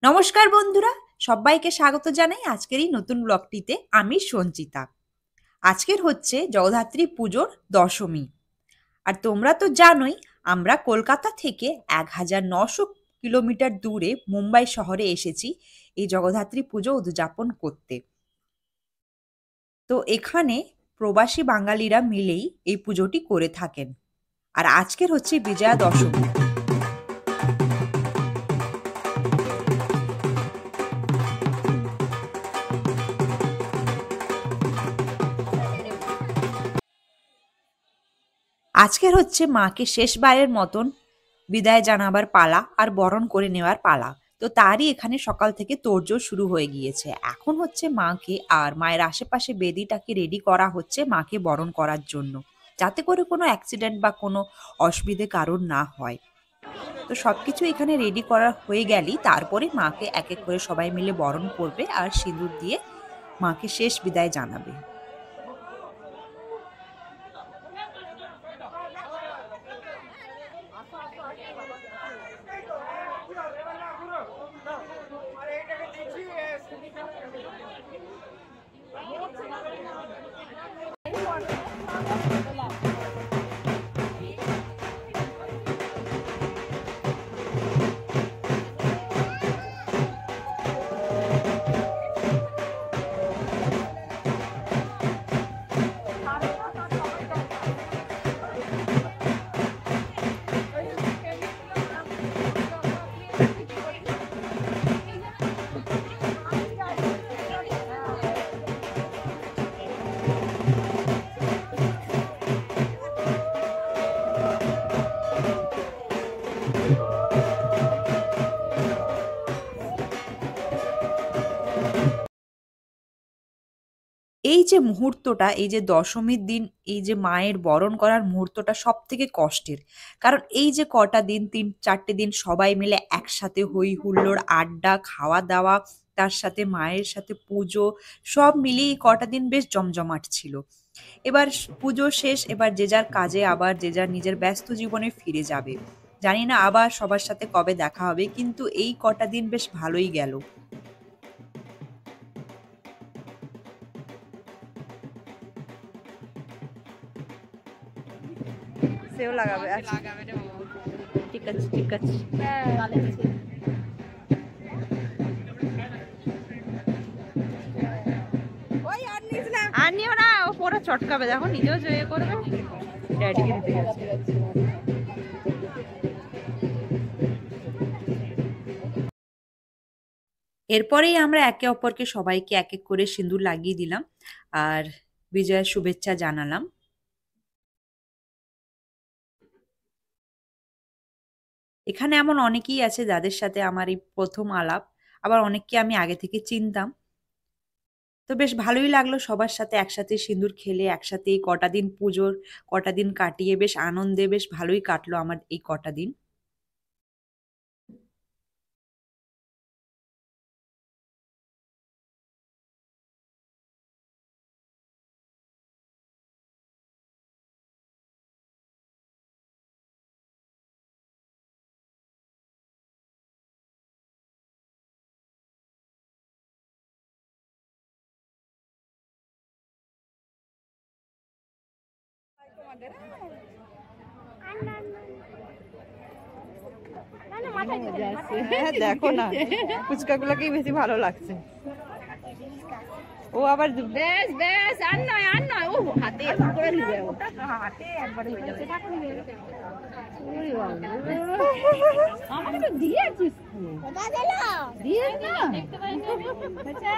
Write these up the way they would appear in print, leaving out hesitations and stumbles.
নমস্কার বন্ধুরা, সবাইকে স্বাগত জানাই আজকের এই নতুন ব্লগটিতে। আমি সঞ্চিতা। আজকের হচ্ছে জগদ্ধাত্রী পুজোর দশমী। আর তোমরা তো জানোই, আমরা কলকাতা থেকে 1900 কিলোমিটার দূরে মুম্বাই শহরে এসেছি এই জগদ্ধাত্রী পুজো উদযাপন করতে। তো এখানে প্রবাসী বাঙালিরা মিলেই এই পুজোটি করে থাকেন। আর আজকের হচ্ছে বিজয়া দশমী। আজকের হচ্ছে মাকে শেষবারের মতন বিদায় জানাবার পালা আর বরণ করে নেওয়ার পালা। তো তারই এখানে সকাল থেকে তোড়জোড় শুরু হয়ে গিয়েছে। এখন হচ্ছে মাকে আর মায়ের আশেপাশে বেদিটাকে রেডি করা হচ্ছে মাকে বরণ করার জন্য, যাতে করে কোনো অ্যাক্সিডেন্ট বা কোনো অসুবিধে কারণ না হয়। তো সবকিছু এখানে রেডি করা হয়ে গেলেই তারপরে মাকে এক এক করে সবাই মিলে বরণ করবে আর সিঁদুর দিয়ে মাকে শেষ বিদায় জানাবে। এই যে মুহূর্তটা, এই যে দশমীর দিন এই যে মায়ের বরণ করার মুহূর্তটা সব থেকে কষ্টের। কারণ এই যে কটা দিন, 3-4টে দিন সবাই মিলে একসাথে হই হুল্লোড়, আড্ডা, খাওয়া দাওয়া, তার সাথে মায়ের সাথে পুজো, সব মিলিয়ে এই কটা দিন বেশ জমজমাট ছিল। এবার পুজো শেষ, এবার যে যার কাজে আবার যে যার নিজের ব্যস্ত জীবনে ফিরে যাবে। জানি না আবার সবার সাথে কবে দেখা হবে, কিন্তু এই কটা দিন বেশ ভালোই গেল। সেও লাগাবে, আচ্ছা ঠিক আছে ঠিক আছে। আর নিও না, ও পুরো চটকাবে, দেখো নিজেও জয়ে করবে। ড্যাডিকে দিতে গেছে। এরপরেই আমরা একে অপরকে সবাইকে এক এক করে সিঁদুর লাগিয়ে দিলাম আর বিজয়ের শুভেচ্ছা জানালাম। এখানে এমন অনেকেই আছে যাদের সাথে আমার এই প্রথম আলাপ, আবার অনেককে আমি আগে থেকে চিনতাম। তো বেশ ভালোই লাগলো সবার সাথে একসাথে সিঁদুর খেলে, একসাথে এই কটা দিন পুজোর কটা দিন কাটিয়ে বেশ আনন্দে বেশ ভালোই কাটলো আমার এই কটা দিন। হ্যাঁ দেখো না, ফুচকাগুলোকেই বেশি ভালো লাগছে। ও আবার বেশ বেশ আর নয় ও হাতে এরকম করে নিবে ওটা হাতে একবারে হয়ে যাবে ওরে বাবা আমাকে তো দিয়েছিস ওটা দিল দিয়েছ না দেখতে পাইনি আচ্ছা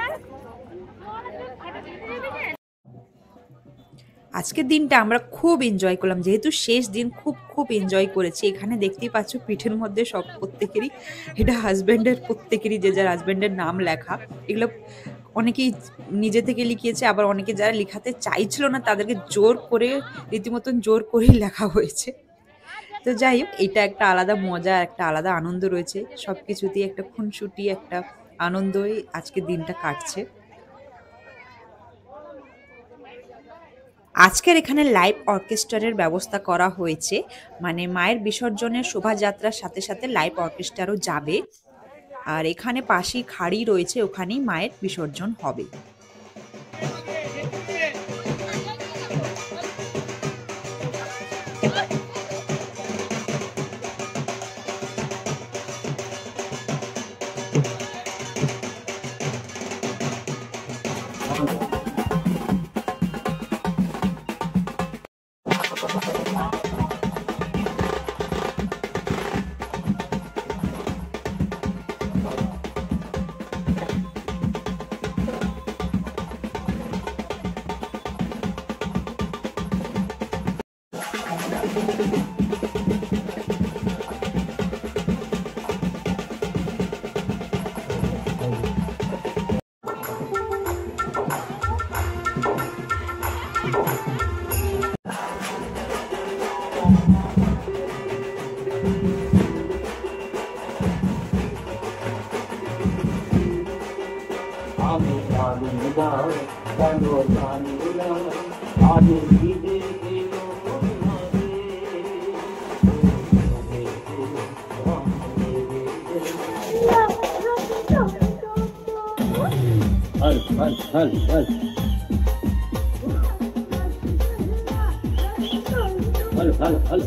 আজকের দিনটা আমরা খুব এনজয় করলাম, যেহেতু শেষ দিন খুব খুব এনজয় করেছি। এখানে দেখতেই পাচ্ছ পিঠের মধ্যে সব প্রত্যেকেরই, এটা হাজব্যান্ডের, প্রত্যেকেরই যে যার হাজব্যান্ডের নাম লেখা। এগুলো অনেকেই নিজে থেকে লিখিয়েছে, আবার অনেকে যারা লিখাতে চাইছিল না তাদেরকে জোর করে, রীতিমতন জোর করেই লেখা হয়েছে। তো যাই হোক, এটা একটা আলাদা মজা, একটা আলাদা আনন্দ রয়েছে সবকিছুতেই, একটা খুনসুটি, একটা আনন্দই আজকের দিনটা কাটছে। আজকের এখানে লাইভ অর্কেস্ট্রারের ব্যবস্থা করা হয়েছে, মানে মায়ের বিসর্জনের শোভাযাত্রার সাথে সাথে লাইভ অর্কেস্ট্রারও যাবে। আর এখানে পাশেই খাড়ি রয়েছে, ওখানেই মায়ের বিসর্জন হবে। আমি জানি না কেন জানি না আজ ফিরে এলো তোমারে। হল হল হল হল হল হল হল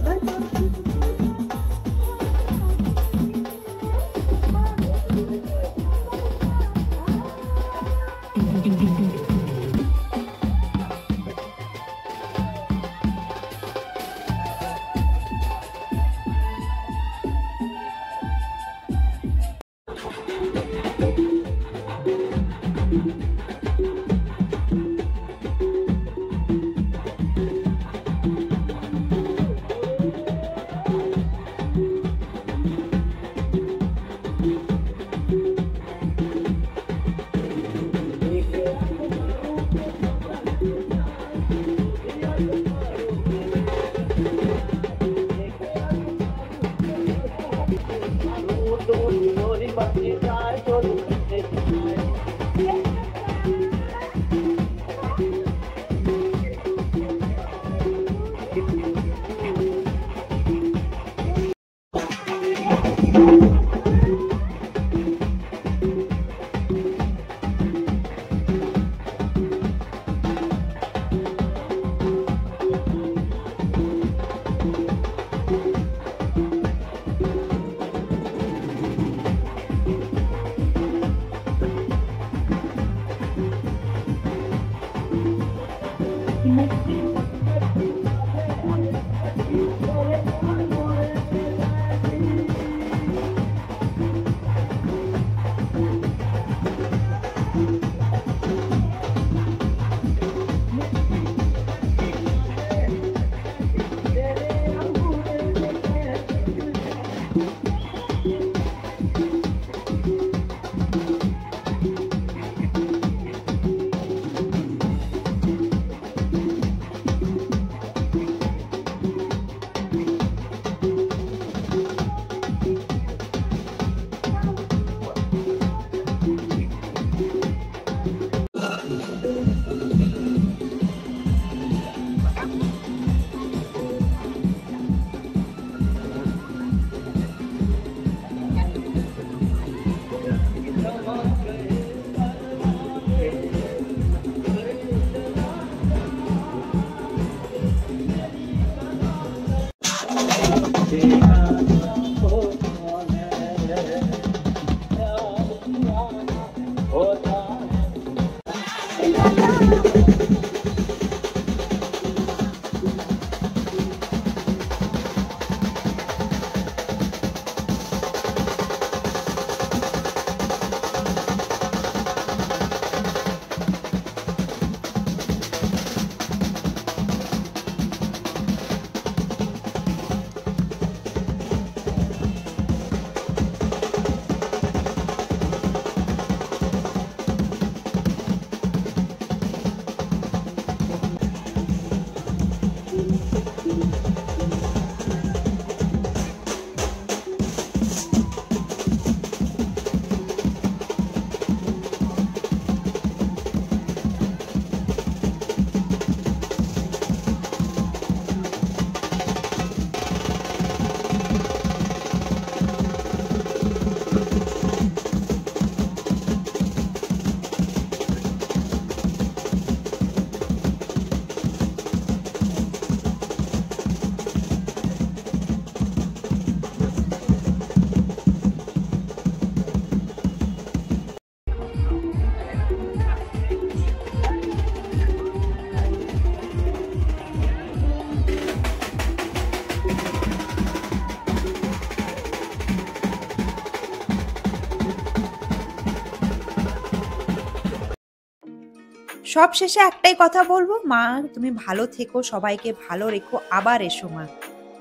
সব শেষে একটাই কথা বলবো, মা তুমি ভালো থেকো, সবাইকে ভালো রেখো, আবার এসো মা।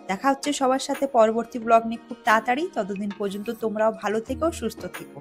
দেখা হচ্ছে সবার সাথে পরবর্তী ব্লগ নিয়ে খুব তাড়াতাড়ি। ততদিন পর্যন্ত তোমরাও ভালো থেকো, সুস্থ থেকো।